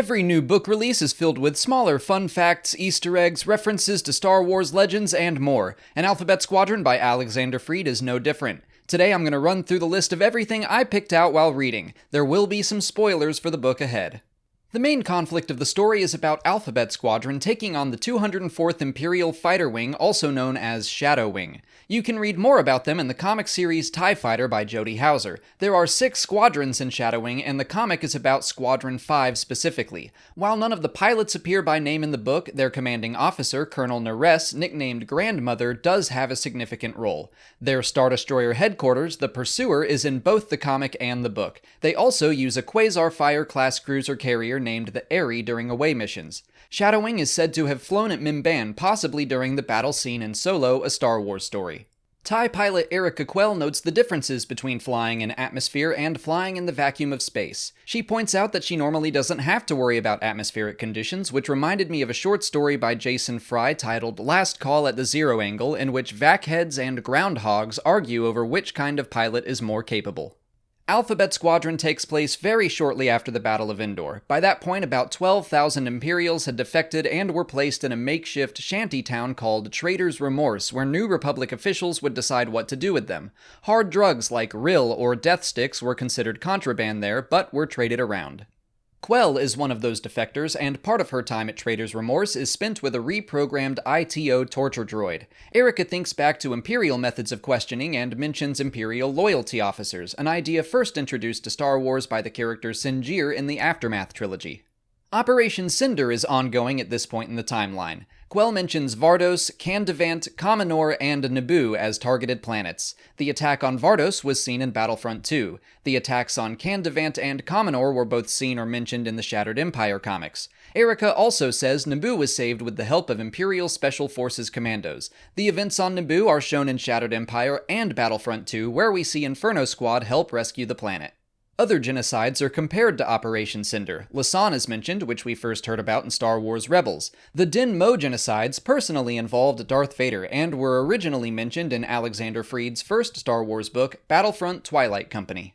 Every new book release is filled with smaller fun facts, Easter eggs, references to Star Wars legends, and more. And Alphabet Squadron by Alexander Freed is no different. Today I'm going to run through the list of everything I picked out while reading. There will be some spoilers for the book ahead. The main conflict of the story is about Alphabet Squadron taking on the 204th Imperial Fighter Wing, also known as Shadow Wing. You can read more about them in the comic series TIE Fighter by Jody Houser. There are 6 squadrons in Shadow Wing, and the comic is about Squadron 5 specifically. While none of the pilots appear by name in the book, their commanding officer, Colonel Nares, nicknamed Grandmother, does have a significant role. Their Star Destroyer headquarters, the Pursuer, is in both the comic and the book. They also use a Quasar Fire-class cruiser carrier named the Airy during away missions. Shadow Wing is said to have flown at Mimban, possibly during the battle scene in Solo, a Star Wars story. TIE pilot Erica Quell notes the differences between flying in atmosphere and flying in the vacuum of space. She points out that she normally doesn't have to worry about atmospheric conditions, which reminded me of a short story by Jason Fry titled Last Call at the Zero Angle, in which vac-heads and groundhogs argue over which kind of pilot is more capable. Alphabet Squadron takes place very shortly after the Battle of Endor. By that point, about 12,000 Imperials had defected and were placed in a makeshift shanty town called Trader's Remorse, where New Republic officials would decide what to do with them. Hard drugs like Rill or Death Sticks were considered contraband there, but were traded around. Quell is one of those defectors, and part of her time at Trader's Remorse is spent with a reprogrammed ITO torture droid. Erica thinks back to Imperial methods of questioning and mentions Imperial loyalty officers, an idea first introduced to Star Wars by the character Cinder in the Aftermath trilogy. Operation Cinder is ongoing at this point in the timeline. Quell mentions Vardos, Candevant, Commenor, and Naboo as targeted planets. The attack on Vardos was seen in Battlefront 2. The attacks on Candevant and Commenor were both seen or mentioned in the Shattered Empire comics. Erica also says Naboo was saved with the help of Imperial Special Forces commandos. The events on Naboo are shown in Shattered Empire and Battlefront 2, where we see Inferno Squad help rescue the planet. Other genocides are compared to Operation Cinder. Lasan is mentioned, which we first heard about in Star Wars Rebels. The Din Mo genocides personally involved Darth Vader and were originally mentioned in Alexander Freed's first Star Wars book, Battlefront Twilight Company.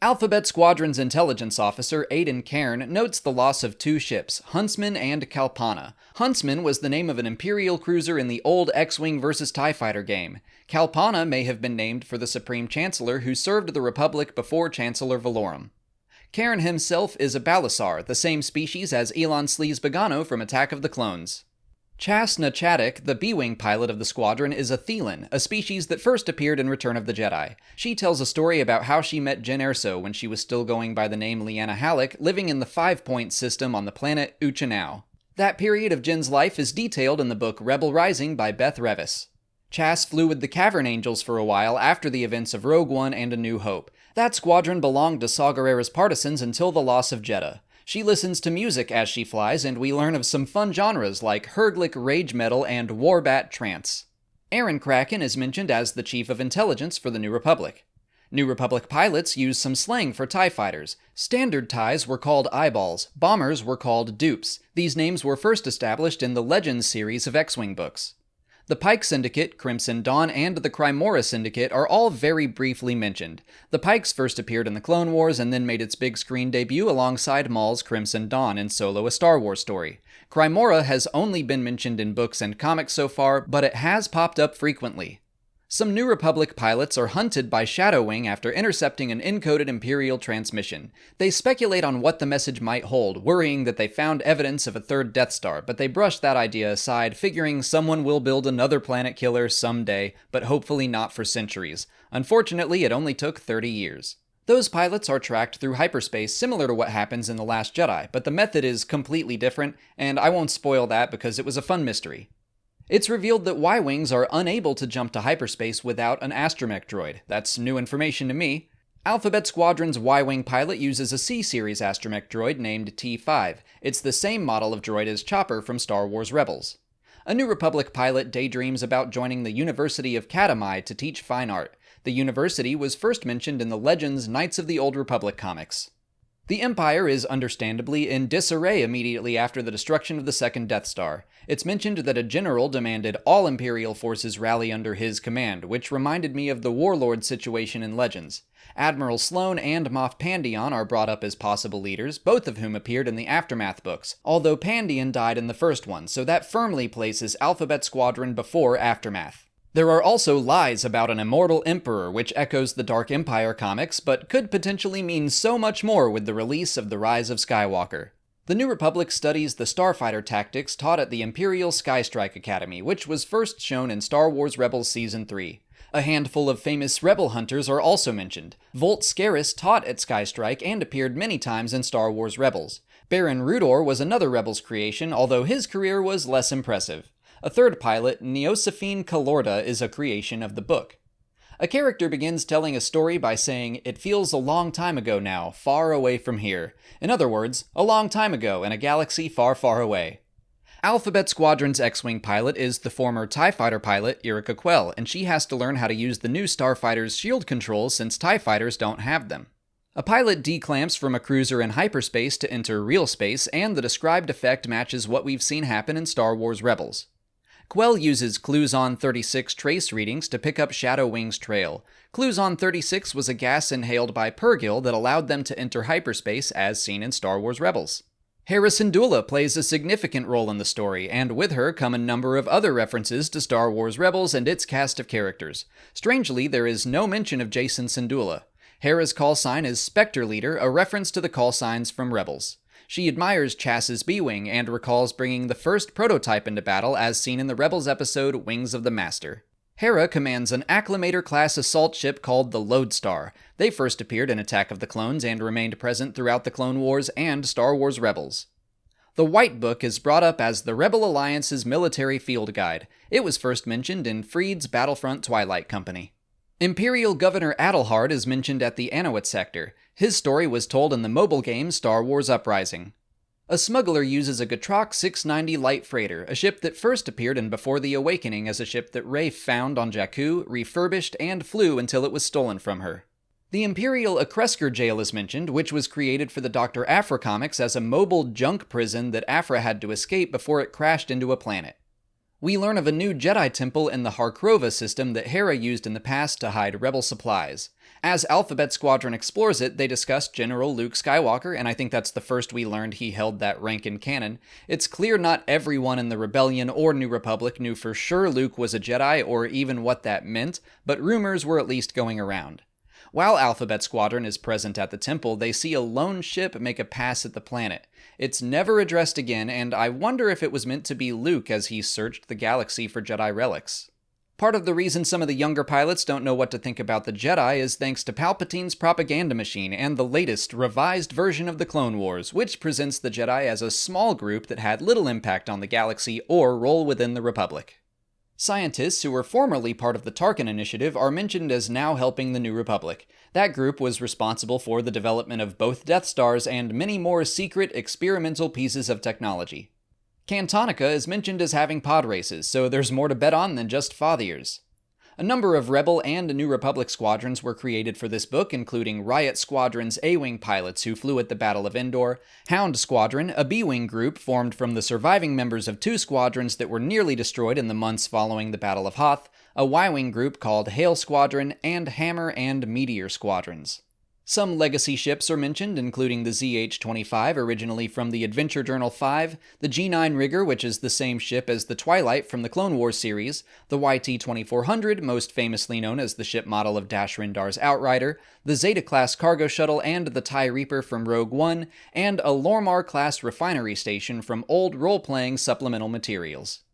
Alphabet Squadron's intelligence officer, Aiden Cairn, notes the loss of 2 ships, Huntsman and Kalpana. Huntsman was the name of an Imperial cruiser in the old X-Wing vs. TIE Fighter game. Kalpana may have been named for the Supreme Chancellor who served the Republic before Chancellor Valorum. Cairn himself is a Balasar, the same species as Elon Sleaze Bogano from Attack of the Clones. Chas Nachadik, the B-Wing pilot of the squadron, is a Thelan, a species that first appeared in Return of the Jedi. She tells a story about how she met Jyn Erso when she was still going by the name Leanna Halleck, living in the 5-Point system on the planet Uchinau. That period of Jyn's life is detailed in the book Rebel Rising by Beth Revis. Chas flew with the Cavern Angels for a while after the events of Rogue One and A New Hope. That squadron belonged to Saw Gerrera's partisans until the loss of Jedha. She listens to music as she flies, and we learn of some fun genres like Herglick Rage Metal and Warbat Trance. Aaron Kraken is mentioned as the Chief of Intelligence for the New Republic. New Republic pilots use some slang for TIE fighters. Standard TIEs were called eyeballs, bombers were called dupes. These names were first established in the Legends series of X-Wing books. The Pike Syndicate, Crimson Dawn, and the Crymora Syndicate are all very briefly mentioned. The Pikes first appeared in the Clone Wars and then made its big screen debut alongside Maul's Crimson Dawn in Solo: A Star Wars Story. Crymora has only been mentioned in books and comics so far, but it has popped up frequently. Some New Republic pilots are hunted by Shadow Wing after intercepting an encoded Imperial transmission. They speculate on what the message might hold, worrying that they found evidence of a third Death Star, but they brush that idea aside, figuring someone will build another planet killer someday, but hopefully not for centuries. Unfortunately, it only took 30 years. Those pilots are tracked through hyperspace, similar to what happens in The Last Jedi, but the method is completely different, and I won't spoil that because it was a fun mystery. It's revealed that Y-Wings are unable to jump to hyperspace without an astromech droid. That's new information to me. Alphabet Squadron's Y-Wing pilot uses a C-Series astromech droid named T-5. It's the same model of droid as Chopper from Star Wars Rebels. A New Republic pilot daydreams about joining the University of Katamai to teach fine art. The university was first mentioned in the Legends Knights of the Old Republic comics. The Empire is understandably in disarray immediately after the destruction of the second Death Star. It's mentioned that a general demanded all Imperial forces rally under his command, which reminded me of the warlord situation in Legends. Admiral Sloane and Moff Pandion are brought up as possible leaders, both of whom appeared in the Aftermath books, although Pandion died in the first one, so that firmly places Alphabet Squadron before Aftermath. There are also lies about an immortal emperor, which echoes the Dark Empire comics, but could potentially mean so much more with the release of The Rise of Skywalker. The New Republic studies the Starfighter tactics taught at the Imperial Skystrike Academy, which was first shown in Star Wars Rebels Season 3. A handful of famous rebel hunters are also mentioned. Volt Scaris taught at Skystrike and appeared many times in Star Wars Rebels. Baron Rudor was another Rebels creation, although his career was less impressive. A third pilot, Neosephine Kalorda, is a creation of the book. A character begins telling a story by saying, "It feels a long time ago now, far away from here." In other words, a long time ago in a galaxy far, far away. Alphabet Squadron's X-Wing pilot is the former TIE Fighter pilot, Yrica Quell, and she has to learn how to use the new Starfighter's shield controls since TIE Fighters don't have them. A pilot declamps from a cruiser in hyperspace to enter real space, and the described effect matches what we've seen happen in Star Wars Rebels. Quell uses Cluzon 36 trace readings to pick up Shadow Wing's trail. Cluzon 36 was a gas inhaled by Purgil that allowed them to enter hyperspace as seen in Star Wars Rebels. Hera Syndulla plays a significant role in the story, and with her come a number of other references to Star Wars Rebels and its cast of characters. Strangely, there is no mention of Jacen Syndulla. Hera's call sign is Spectre Leader, a reference to the call signs from Rebels. She admires Chassis B-Wing and recalls bringing the first prototype into battle as seen in the Rebels episode Wings of the Master. Hera commands an Acclamator-class assault ship called the Lodestar. They first appeared in Attack of the Clones and remained present throughout the Clone Wars and Star Wars Rebels. The White Book is brought up as the Rebel Alliance's military field guide. It was first mentioned in Freed's Battlefront Twilight Company. Imperial Governor Adelhard is mentioned at the Anowit sector. His story was told in the mobile game Star Wars Uprising. A smuggler uses a Gatroc 690 light freighter, a ship that first appeared in Before the Awakening as a ship that Rafe found on Jakku, refurbished, and flew until it was stolen from her. The Imperial Akresker jail is mentioned, which was created for the Dr. Aphra comics as a mobile junk prison that Aphra had to escape before it crashed into a planet. We learn of a new Jedi temple in the Harkrova system that Hera used in the past to hide Rebel supplies. As Alphabet Squadron explores it, they discuss General Luke Skywalker, and I think that's the first we learned he held that rank in canon. It's clear not everyone in the Rebellion or New Republic knew for sure Luke was a Jedi or even what that meant, but rumors were at least going around. While Alphabet Squadron is present at the temple, they see a lone ship make a pass at the planet. It's never addressed again, and I wonder if it was meant to be Luke as he searched the galaxy for Jedi relics. Part of the reason some of the younger pilots don't know what to think about the Jedi is thanks to Palpatine's propaganda machine and the latest, revised version of the Clone Wars, which presents the Jedi as a small group that had little impact on the galaxy or role within the Republic. Scientists who were formerly part of the Tarkin Initiative are mentioned as now helping the New Republic. That group was responsible for the development of both Death Stars and many more secret, experimental pieces of technology. Cantonica is mentioned as having pod races, so there's more to bet on than just fathiers. A number of Rebel and New Republic squadrons were created for this book, including Riot Squadron's A-Wing pilots who flew at the Battle of Endor, Hound Squadron, a B-Wing group formed from the surviving members of two squadrons that were nearly destroyed in the months following the Battle of Hoth, a Y-Wing group called Hail Squadron, and Hammer and Meteor squadrons. Some legacy ships are mentioned, including the ZH-25, originally from the Adventure Journal 5, the G9 Rigger, which is the same ship as the Twilight from the Clone Wars series, the YT-2400, most famously known as the ship model of Dash Rendar's Outrider, the Zeta-class cargo shuttle and the TIE Reaper from Rogue One, and a Lormar-class refinery station from old role-playing supplemental materials.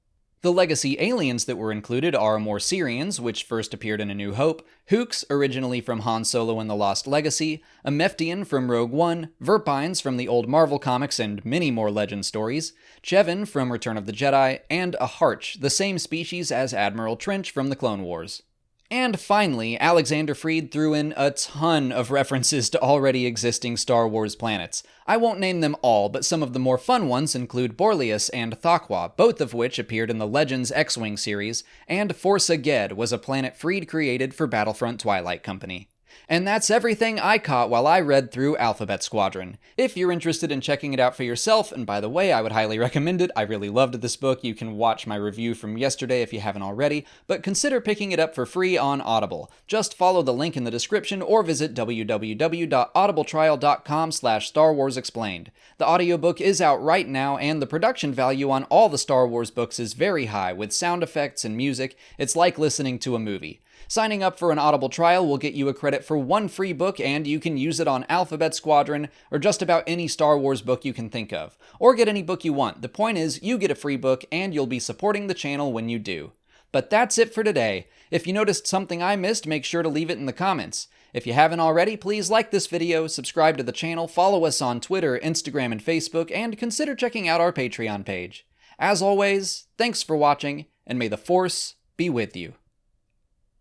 The legacy aliens that were included are Morsirians, which first appeared in A New Hope, Hooks, originally from Han Solo and the Lost Legacy, a Meftian from Rogue One, Verpines from the old Marvel comics and many more legend stories, Chevin from Return of the Jedi, and a Harch, the same species as Admiral Trench from the Clone Wars. And finally, Alexander Freed threw in a ton of references to already existing Star Wars planets. I won't name them all, but some of the more fun ones include Borlius and Thakwa, both of which appeared in the Legends X-Wing series, and Forza Ged was a planet Freed created for Battlefront Twilight Company. And that's everything I caught while I read through Alphabet Squadron. If you're interested in checking it out for yourself, and by the way, I would highly recommend it, I really loved this book, you can watch my review from yesterday if you haven't already, but consider picking it up for free on Audible. Just follow the link in the description or visit www.audibletrial.com/Star Wars Explained. The audiobook is out right now, and the production value on all the Star Wars books is very high, with sound effects and music. It's like listening to a movie. Signing up for an Audible trial will get you a credit for one free book, and you can use it on Alphabet Squadron, or just about any Star Wars book you can think of. Or get any book you want. The point is, you get a free book, and you'll be supporting the channel when you do. But that's it for today. If you noticed something I missed, make sure to leave it in the comments. If you haven't already, please like this video, subscribe to the channel, follow us on Twitter, Instagram, and Facebook, and consider checking out our Patreon page. As always, thanks for watching, and may the Force be with you.